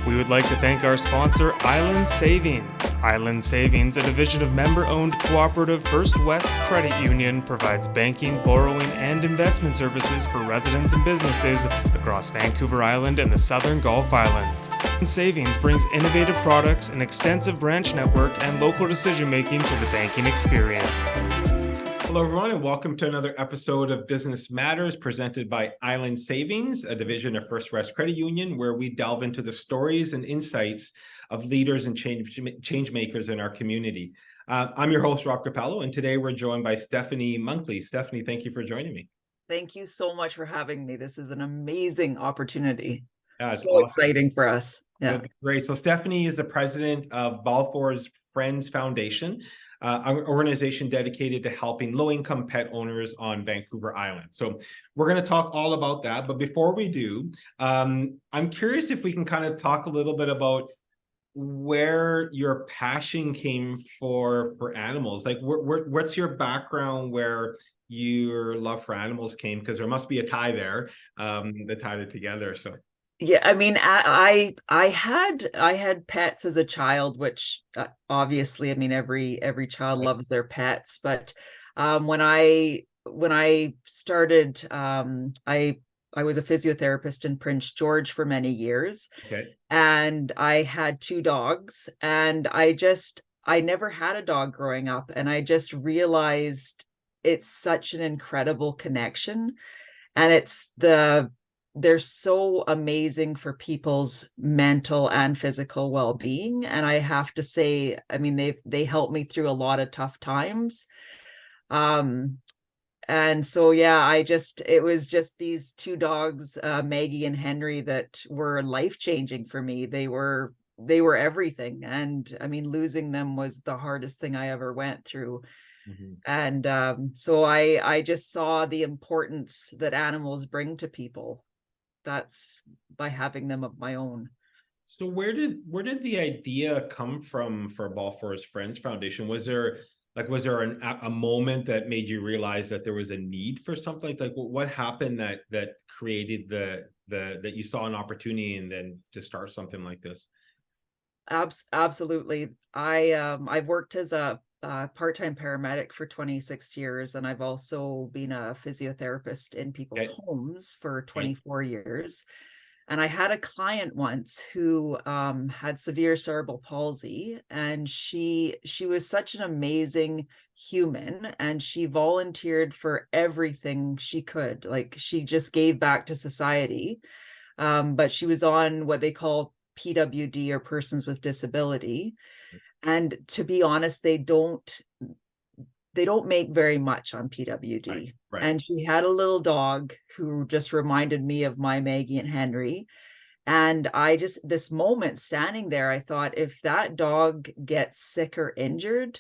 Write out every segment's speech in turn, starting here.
We would like to thank our sponsor, Island Savings. Island Savings, a division of member-owned cooperative First West Credit Union, provides banking, borrowing, and investment services for residents and businesses across Vancouver Island and the Southern Gulf Islands. Island Savings brings innovative products, an extensive branch network, and local decision-making to the banking experience. Hello, everyone, and welcome to another episode of Business Matters presented by Island Savings, a division of First West Credit Union, where we delve into the stories and insights of leaders and change makers in our community. I'm your host, Rob Capello, and today we're joined by Stephanie Munkley. Stephanie, thank you for joining me. Thank you so much for having me. This is an amazing opportunity. So awesome. exciting for us. Yeah. Great. So Stephanie is the president of Baflour's Friends Foundation, an organization dedicated to helping low-income pet owners on Vancouver Island. So we're going to talk all about that. But before we do, I'm curious if we can kind of talk a little bit about where your passion came for animals. Like, what's your background where your love for animals came? Because there must be a tie there that tied it together. So. Yeah, I mean, I had pets as a child, which obviously, I mean, every child loves their pets. But when I started, I was a physiotherapist in Prince George for many years, and I had two dogs, and I never had a dog growing up, and I just realized it's such an incredible connection, and they're so amazing for people's mental and physical well-being. And I have to say, I mean, they helped me through a lot of tough times. And so, yeah, it was just these two dogs, Maggie and Henry, that were life-changing for me. They were everything. And I mean, losing them was the hardest thing I ever went through. Mm-hmm. And so I just saw the importance that animals bring to people. That's by having them of my own. So where did the idea come from for Baflour's Friends Foundation? Was there a moment that made you realize that there was a need for something? Like what happened that created that you saw an opportunity and then to start something like this? Absolutely. I've worked as a part-time paramedic for 26 years, and I've also been a physiotherapist in people's homes for 24 years. And I had a client once who had severe cerebral palsy, and she was such an amazing human, and she volunteered for everything she could. Like, she just gave back to society. But she was on what they call PWD, or persons with disability. And to be honest, they don't make very much on PWD. Right. And she had a little dog who just reminded me of my Maggie and Henry. And this moment standing there, I thought, if that dog gets sick or injured,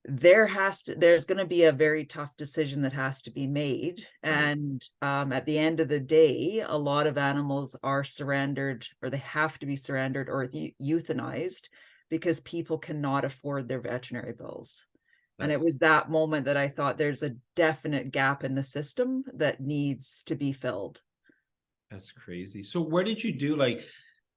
there's going to be a very tough decision that has to be made. And at the end of the day, a lot of animals are surrendered, or they have to be surrendered or euthanized, because people cannot afford their veterinary bills. And it was that moment that I thought there's a definite gap in the system that needs to be filled. That's crazy. So where did you do, like,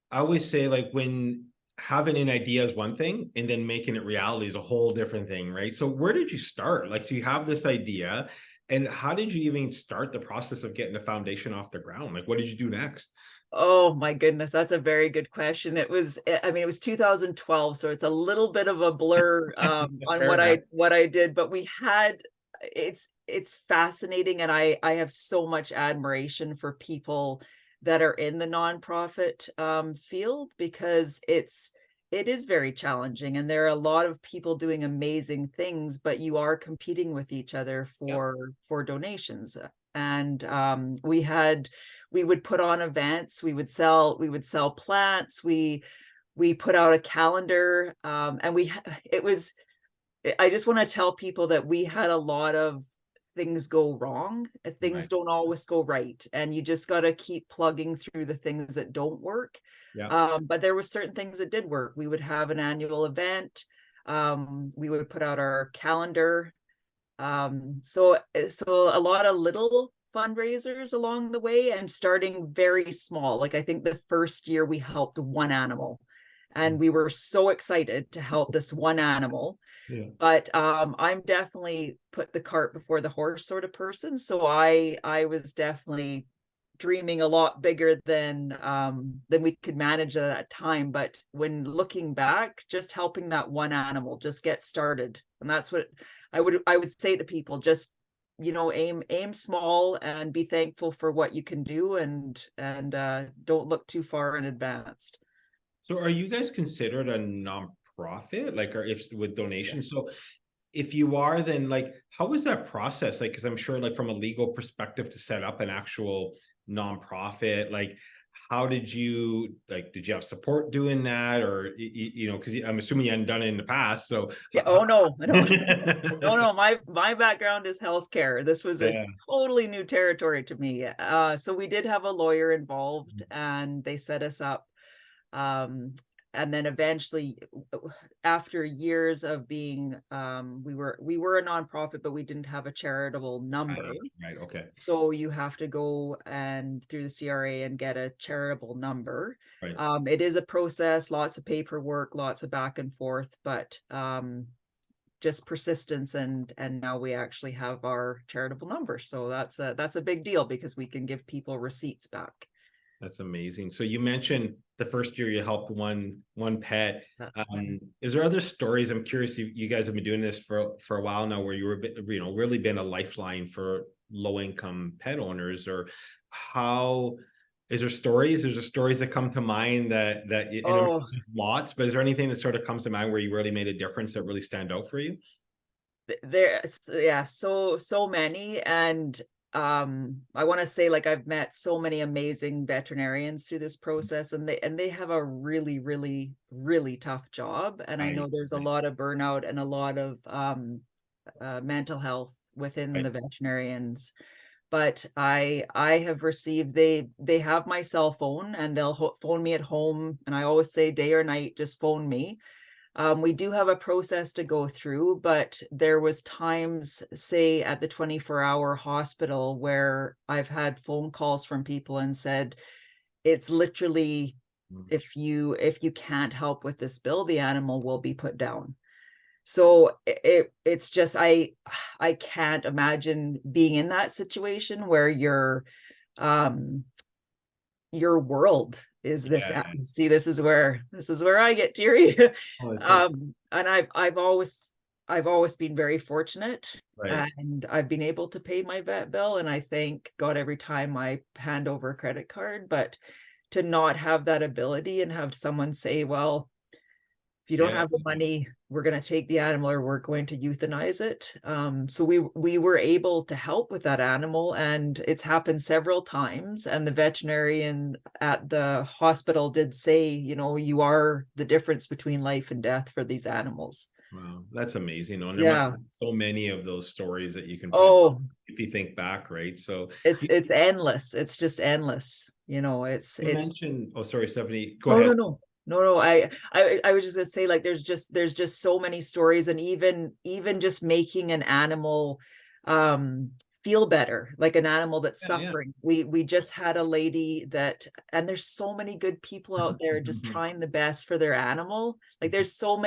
I always say, like, when having an idea is one thing and then making it reality is a whole different thing, right? So where did you start? Like, so you have this idea, and how did you even start the process of getting the foundation off the ground? Like, what did you do next? Oh my goodness, that's a very good question. It was 2012, so it's a little bit of a blur on what I did, but it's fascinating, and I have so much admiration for people that are in the nonprofit field, because it is very challenging, and there are a lot of people doing amazing things, but you are competing with each other for donations. And we would put on events, we would sell plants, we put out a calendar, and I just want to tell people that we had a lot of things go wrong. Things don't always go right, and you just got to keep plugging through the things that don't work. But there were certain things that did work. We would have an annual event. We would put out our calendar. So a lot of little fundraisers along the way, and starting very small. Like I think the first year we helped one animal, and we were so excited to help this one animal. Yeah. But I'm definitely put the cart before the horse sort of person. So I was definitely dreaming a lot bigger than we could manage at that time. But when looking back, just helping that one animal just get started. And that's what I would say to people, just, you know, aim small and be thankful for what you can do, and don't look too far in advance. So are you guys considered a nonprofit, like, or if with donations? So if you are, then like, how is that process? Like, because I'm sure like from a legal perspective to set up an actual nonprofit, like, how did you, like, did you have support doing that? Or, you know, because I'm assuming you hadn't done it in the past. So Yeah. Oh no, no. My background is healthcare. This was a Yeah. totally new territory to me. So we did have a lawyer involved, and they set us up. And then eventually, after years of being, we were a nonprofit, but we didn't have a charitable number. Right. Okay. So you have to go and through the CRA and get a charitable number. Right. It is a process, lots of paperwork, lots of back and forth, but just persistence, and now we actually have our charitable number. So that's a big deal, because we can give people receipts back. That's amazing. So you mentioned the first year you helped one pet. Is there other stories? I'm curious. You guys have been doing this for a while now, where you were, you know, really been a lifeline for low income pet owners. Or how is there stories? There's stories that come to mind that Oh, lots. But is there anything that sort of comes to mind where you really made a difference that really stand out for you? there's, yeah, so many. And I want to say, like, I've met so many amazing veterinarians through this process, and they have a really, really, really tough job. And I know there's a lot of burnout and a lot of mental health within the veterinarians. But I have received, they have my cell phone, and they'll phone me at home, and I always say, day or night, just phone me. We do have a process to go through, but there was times, say at the 24-hour hospital, where I've had phone calls from people and said, it's literally, if you can't help with this bill, the animal will be put down. So it's just, I can't imagine being in that situation where your world is this. See, this is where I get teary. And I've always been very fortunate, and I've been able to pay my vet bill, and I thank God every time I hand over a credit card. But to not have that ability and have someone say, well, if you don't have the money, we're going to take the animal, or we're going to euthanize it. So we were able to help with that animal, and it's happened several times. And the veterinarian at the hospital did say, you know, you are the difference between life and death for these animals. Wow, that's amazing. And there must be so many of those stories that you can if you think back, right? So it's endless. It's just endless. You know, it's mentioned. Oh, sorry, Stephanie. Go ahead. No. I was just gonna say, like, there's just so many stories, and even just making an animal feel better, like an animal that's suffering. We just had a lady that, and there's so many good people out there just trying the best for their animal. Like, there's so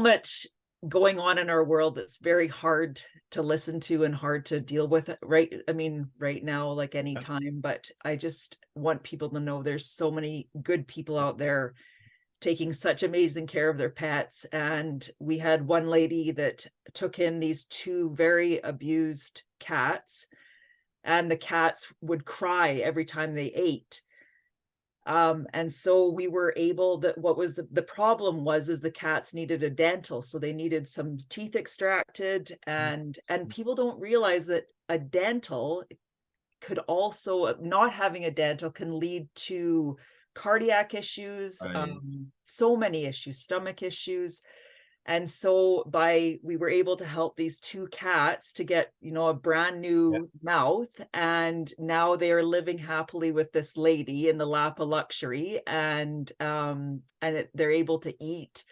much going on in our world that's very hard to listen to and hard to deal with, right? I mean, right now, like any time, but I just want people to know there's so many good people out there taking such amazing care of their pets. And we had one lady that took in these two very abused cats, and the cats would cry every time they ate. And so we were able, that what was the problem was, is the cats needed a dental. So they needed some teeth extracted, and people don't realize that a dental could also, not having a dental can lead to cardiac issues, so many issues, stomach issues. And so we were able to help these two cats to get, you know, a brand new mouth. And now they are living happily with this lady in the lap of luxury. And they're able to eat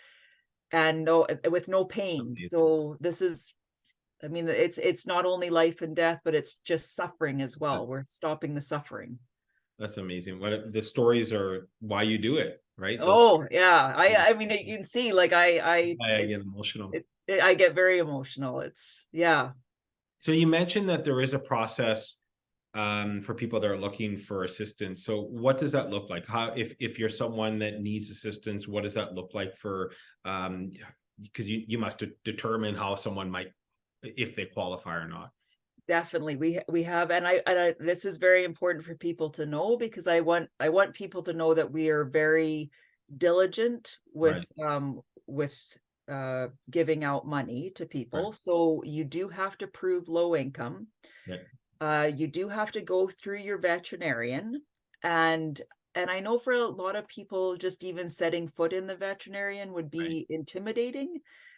and with no pain. So this is I mean, it's not only life and death, but it's just suffering as well. We're stopping the suffering. That's amazing. What the stories are, why you do it, right? Those, Oh yeah, I mean, you can see, like, I get emotional. I get very emotional. It's, yeah. So you mentioned that there is a process for people that are looking for assistance. So what does that look like? How, if you're someone that needs assistance, what does that look like for, because you must determine how someone might, if they qualify or not. Definitely. We have, and I this is very important for people to know, because I want people to know that we are very diligent with giving out money to people. Right. So you do have to prove low income. Yeah. You do have to go through your veterinarian, and I know for a lot of people, just even setting foot in the veterinarian would be intimidating.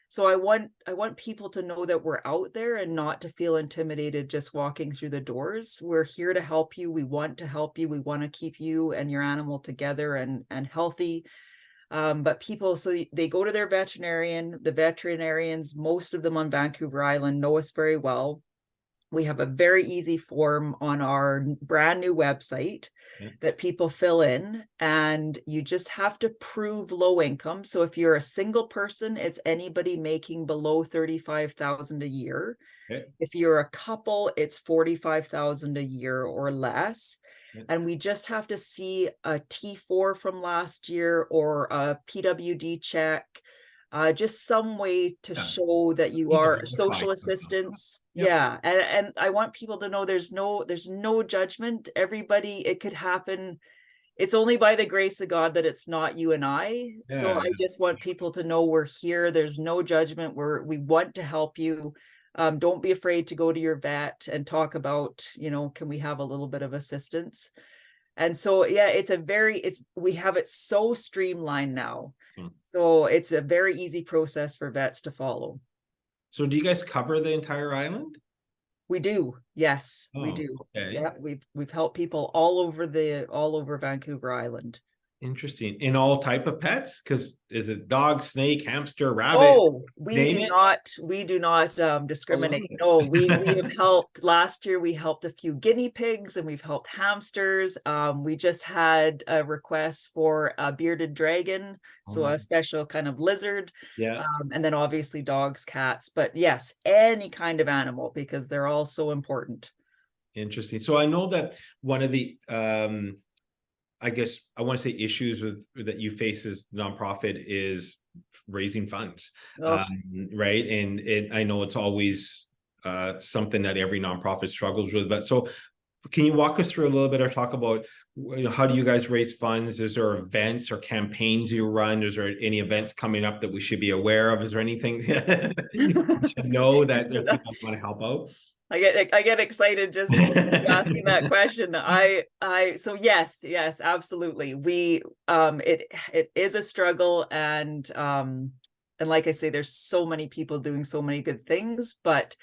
So I want people to know that we're out there and not to feel intimidated just walking through the doors. We're here to help you. We want to help you. We want to keep you and your animal together and healthy. But people, so they go to their veterinarian. The veterinarians, most of them on Vancouver Island, know us very well. We have a very easy form on our brand new website that people fill in, and you just have to prove low income. So if you're a single person, it's anybody making below 35,000 a year. If you're a couple, it's 45,000 a year or less. And we just have to see a T4 from last year or a PWD check. Just some way to show that you are social assistance. Yeah. And I want people to know there's no judgment. Everybody, it could happen. It's only by the grace of God that it's not you and I. So I just want people to know we're here. There's no judgment. We want to help you. Don't be afraid to go to your vet and talk about, can we have a little bit of assistance? And so, yeah, we have it so streamlined now. So it's a very easy process for vets to follow. So do you guys cover the entire island? We do. Yes, we do. Okay. Yeah, we've helped people all over Vancouver Island. Interesting. In all type of pets? Because is it dog, snake, hamster, rabbit? Oh, we do not discriminate. No, we have helped. Last year we helped a few guinea pigs, and we've helped hamsters. We just had a request for a bearded dragon, so a special kind of lizard. Yeah. And then obviously dogs, cats, but yes, any kind of animal, because they're all so important. Interesting. So I know that one of the I guess I want to say issues that you face as nonprofit is raising funds, right? And I know it's always something that every nonprofit struggles with. But so, can you walk us through a little bit or talk about how do you guys raise funds? Is there events or campaigns you run? Is there any events coming up that we should be aware of? Is there anything you should know that if people want to help out? I get excited just asking that question. So yes, absolutely. It is a struggle, and like I say, there's so many people doing so many good things, but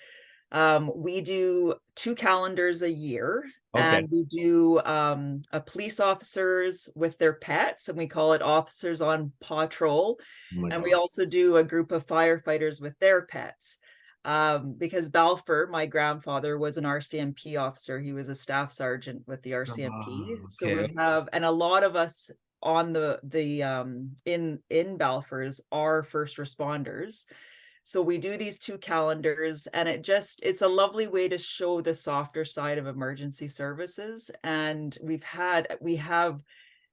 we do 2 calendars a year. And we do a police officers with their pets, and we call it Officers on Patrol. And we also do a group of firefighters with their pets. Because Baflour, my grandfather, was an RCMP officer. He was a staff sergeant with the RCMP. So we have, and a lot of us on in Balfour's are first responders. So we do these 2 calendars, and it's a lovely way to show the softer side of emergency services. And we have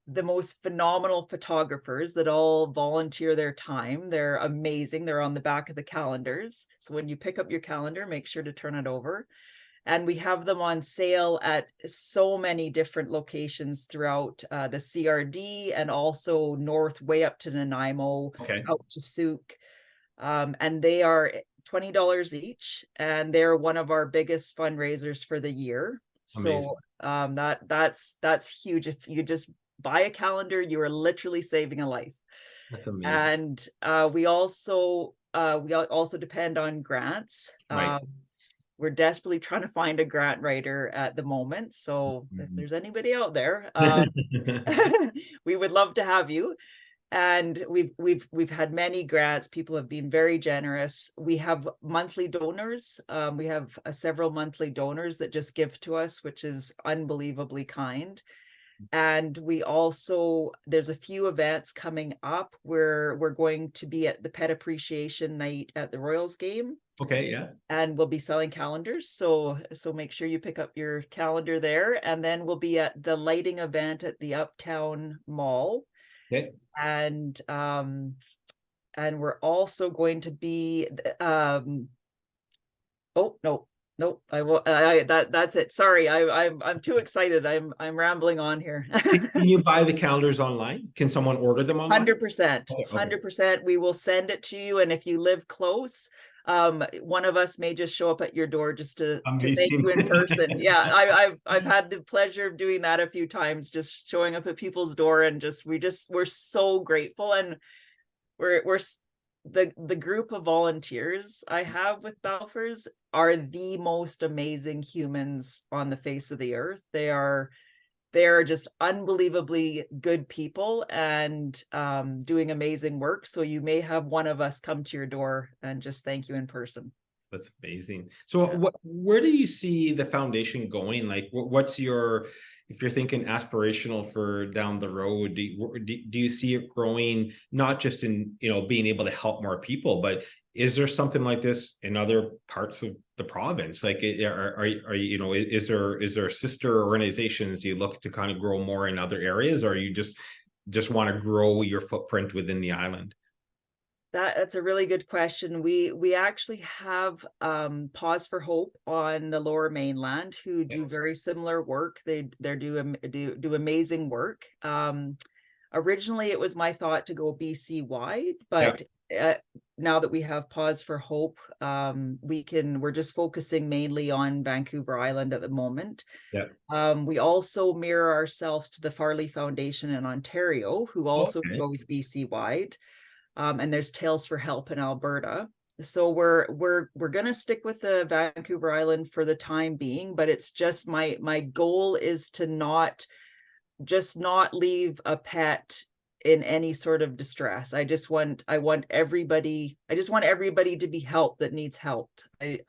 the most phenomenal photographers that all volunteer their time. They're amazing. They're on the back of the calendars. So when you pick up your calendar, make sure to turn it over. And we have them on sale at so many different locations throughout the CRD, and also north, way up to Nanaimo, out to Souk. And they are $20 each, and they're one of our biggest fundraisers for the year. Amazing. So that's huge. If you just buy a calendar, you are literally saving a life. That's amazing. And we also depend on grants. We're desperately trying to find a grant writer at the moment. So if there's anybody out there, we would love to have you. And we've had many grants. People have been very generous. We have monthly donors. We have several monthly donors that just give to us, which is unbelievably kind. And we also, there's a few events coming up where we're going to be at the Pet Appreciation Night at the Royals game. Okay, yeah. And we'll be selling calendars. So make sure you pick up your calendar there. And then we'll be at the lighting event at the Uptown Mall. Okay. And we're also going to be oh no, I will. That's it. Sorry, I'm too excited. I'm rambling on here. Can you buy the calendars online? Can someone order them online? 100%, 100%. We will send it to you, and if you live close, one of us may just show up at your door just to thank you in person. Yeah, I've had the pleasure of doing that a few times, just showing up at people's door, and we're so grateful, and we're the group of volunteers I have with Baflours are the most amazing humans on the face of the earth. They are just unbelievably good people and doing amazing work. So you may have one of us come to your door and just thank you in person. That's amazing. So where do you see the foundation going? Like, what's your, if you're thinking aspirational for down the road, do you see it growing, not just in, being able to help more people, but is there something like this in other parts of the province? Like, are you, is there sister organizations you look to kind of grow more in other areas, or you just want to grow your footprint within the island? That's a really good question. We actually have Pause for Hope on the Lower Mainland, who do very similar work. They do amazing work. Originally, it was my thought to go BC wide, but now that we have Pause for Hope, we're just focusing mainly on Vancouver Island at the moment. We also mirror ourselves to the Farley Foundation in Ontario, who also goes BC wide. And there's Tales for Help in Alberta. So we're going to stick with the Vancouver Island for the time being, but it's just my goal is to not leave a pet in any sort of distress. I want everybody to be helped that needs help.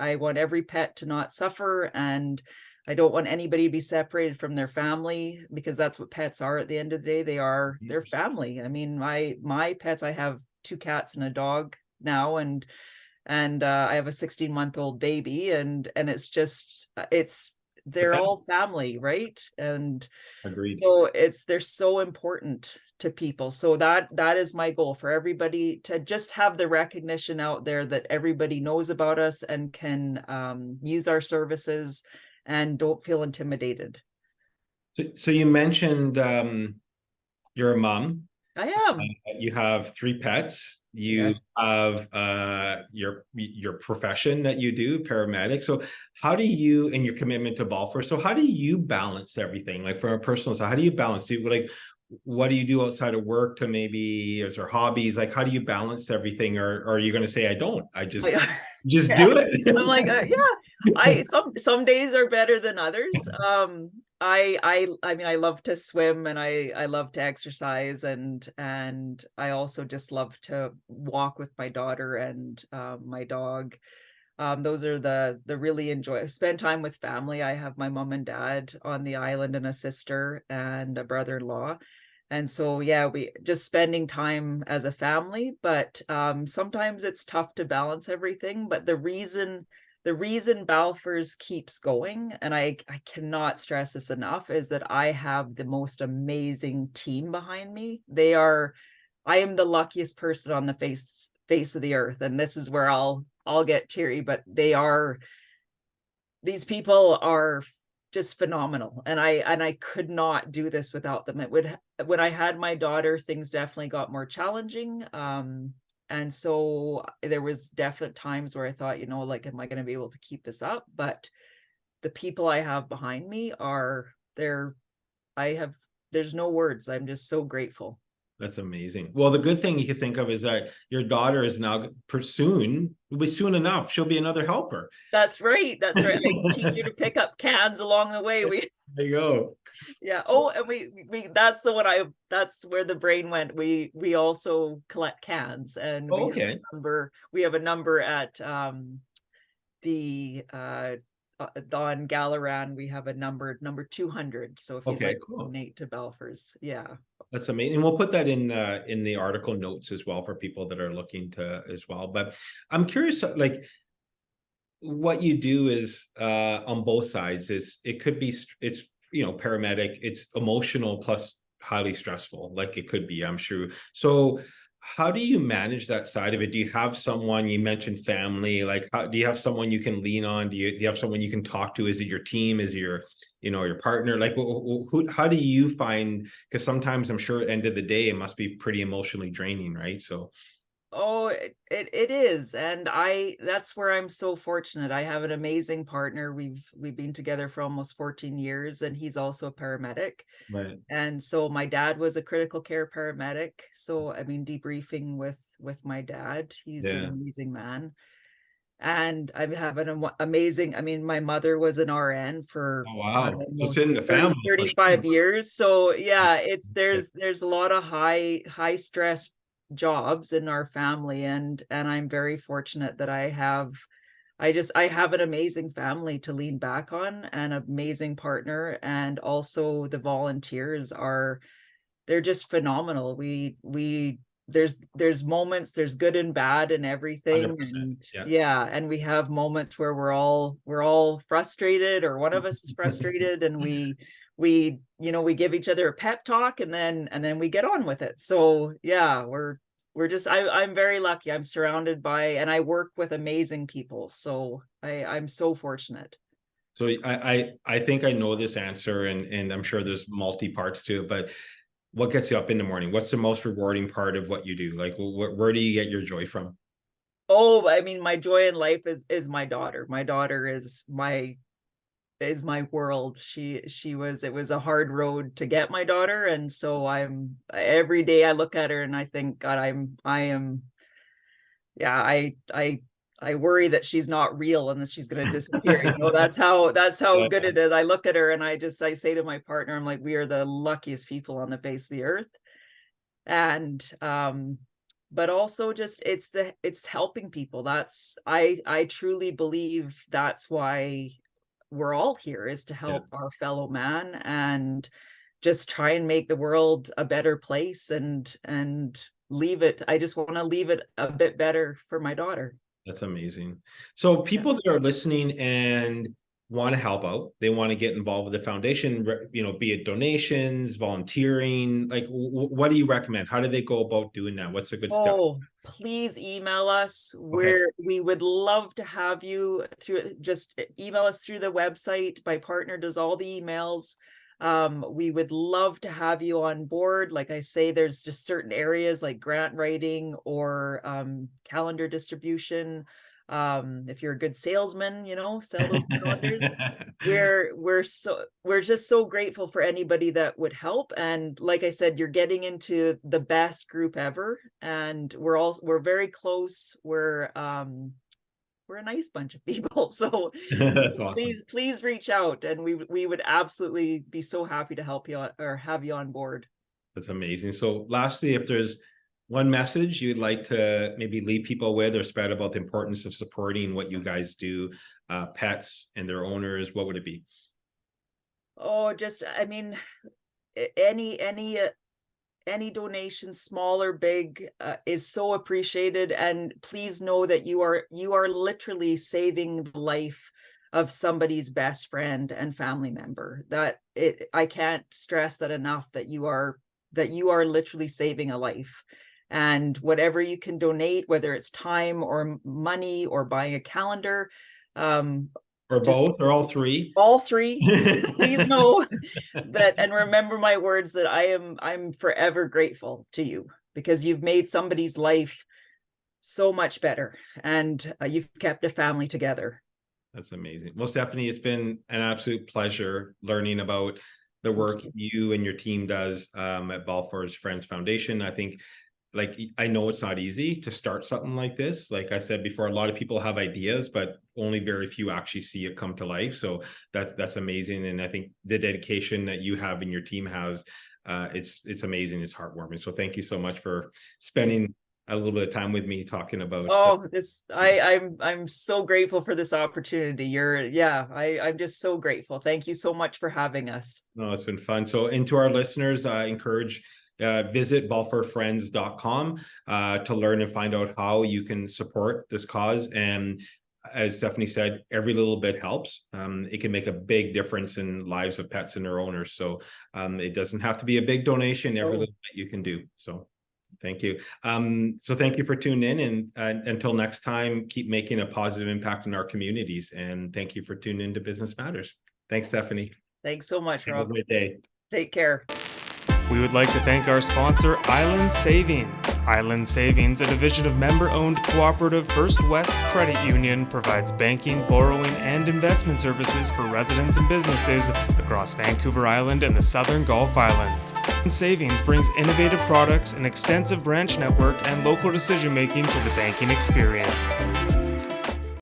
I want every pet to not suffer, and I don't want anybody to be separated from their family, because that's what pets are at the end of the day. They're family. I mean, my pets, I have 2 cats and a dog now, and I have a 16-month-old baby, and they're all family, right? And agreed. So they're so important to people. So that is my goal, for everybody to just have the recognition out there that everybody knows about us and can use our services and don't feel intimidated. So you mentioned you're a mom. I am. You have 3 pets. You have your profession that you do, paramedic. So how do you, and your commitment to Baflour, so how do you balance everything? Like, from a personal side, how do you balance? What do you do outside of work to maybe, is there hobbies? Like, how do you balance everything? Or are you going to say, I don't, I just do it? I'm like, some days are better than others. I mean, I love to swim, and I love to exercise, and I also just love to walk with my daughter and my dog. Those are the really spend time with family. I have my mom and dad on the island, and a sister and a brother-in-law. And so, we just spending time as a family, but sometimes it's tough to balance everything. But the reason Baflours keeps going, and I cannot stress this enough, is that I have the most amazing team behind me. I am the luckiest person on the face of the earth. And this is where I'll get teary, but these people are just phenomenal. And I could not do this without them. When I had my daughter, things definitely got more challenging. And so there was definite times where I thought, like, am I going to be able to keep this up? But the people I have behind me there's no words. I'm just so grateful. That's amazing. Well, the good thing you could think of is that your daughter is now soon enough, she'll be another helper. That's right. I teach you to pick up cans along the way. There you go. Yeah. Oh, and we that's the one that's where the brain went. We also collect cans, and Oh, okay. we have a number at the on Galaran. We have a number 200. So if you'd Okay, like to cool. donate to Balfour's, yeah. That's amazing. And we'll put that in the article notes as well for people that are looking to as well. But I'm curious, like what you do is on both sides is it could be it's paramedic, it's emotional plus highly stressful, like it could be, I'm sure. So how do you manage that side of it? Do you have someone, you mentioned family, like how do you have someone you can lean on? Do you have someone you can talk to? Is it your team? Is it your partner? Like who how do you find, because sometimes I'm sure at the end of the day it must be pretty emotionally draining, right? So Oh, it is. And that's where I'm so fortunate. I have an amazing partner. We've been together for almost 14 years, and he's also a paramedic. right. And so my dad was a critical care paramedic. So I mean, debriefing with my dad, he's an Yeah. amazing man. And I have an amazing, I mean, my mother was an RN for Oh God, wow. So it's almost in the 30, family for sure. 35 years. So yeah, there's a lot of high stress jobs in our family, and I'm very fortunate that I have an amazing family to lean back on, and an amazing partner, and also the volunteers they're just phenomenal. We there's moments, there's good and bad and everything. 100%. And Yeah. yeah, and we have moments where we're all frustrated, or one of us is frustrated, and we give each other a pep talk, and then we get on with it. So yeah, we're just I'm very lucky. I'm surrounded by, and I work with amazing people. So I'm so fortunate. So I think I know this answer, and I'm sure there's multi parts to it, but what gets you up in the morning? What's the most rewarding part of what you do? Like where do you get your joy from? Oh, I mean, my joy in life is my daughter. My daughter is my world. It was a hard road to get my daughter. And so every day I look at her and I think, God, I am, yeah, I worry that she's not real and that she's going to disappear. That's how good it is. I look at her and I say to my partner, I'm like, we are the luckiest people on the face of the earth. And but also just it's helping people. I truly believe that's why we're all here, is to Yeah, help our fellow man, and just try and make the world a better place, and leave it I just want to leave it a bit better for my daughter. that's amazing. So Yeah. people that are listening and want to help out, they want to get involved with the foundation, be it donations, volunteering, like what do you recommend? How do they go about doing that? What's a good step? Oh, please email us. Okay. We would love to have you through. Just email us through the website. My partner does all the emails. We would love to have you on board. Like I say, there's just certain areas like grant writing, or calendar distribution. If you're a good salesman, sell those calendars. We're just so grateful for anybody that would help. And like I said, you're getting into the best group ever, and we're very close. We're a nice bunch of people. So That's awesome. please reach out, and we would absolutely be so happy to help you or have you on board. That's amazing. So lastly, if there's one message you'd like to maybe leave people with or spread about the importance of supporting what you guys do, pets and their owners, what would it be? Oh, just, I mean, any donation, small or big, is so appreciated. And please know that you are literally saving the life of somebody's best friend and family member. I can't stress that enough, that you are literally saving a life. And whatever you can donate, whether it's time or money or buying a calendar, Or just both or all three? all three, please know that, and remember my words, that I'm forever grateful to you, because you've made somebody's life so much better, and you've kept a family together. That's amazing. Well, Stephanie, it's been an absolute pleasure learning about the Thank work you. you and your team does at Balfour's Friends Foundation. I think like, I know it's not easy to start something like this. Like I said before, a lot of people have ideas, but only very few actually see it come to life. So that's amazing. And I think the dedication that you have and your team has, it's amazing. It's heartwarming. So thank you so much for spending a little bit of time with me talking about. I'm so grateful for this opportunity. I'm just so grateful. Thank you so much for having us. No, it's been fun. So, and to our listeners, I encourage visit baflourfriends.com to learn and find out how you can support this cause. And as Stephanie said, every little bit helps. It can make a big difference in lives of pets and their owners. So it doesn't have to be a big donation. Every little bit you can do. So thank you. So thank you for tuning in, and until next time, keep making a positive impact in our communities. And thank you for tuning in to Business Matters. Thanks, Stephanie. Thanks so much, Rob. Have a great day. Take care. We would like to thank our sponsor, Island Savings. Island Savings, a division of member-owned cooperative First West Credit Union, provides banking, borrowing, and investment services for residents and businesses across Vancouver Island and the Southern Gulf Islands. Island Savings brings innovative products, an extensive branch network, and local decision-making to the banking experience.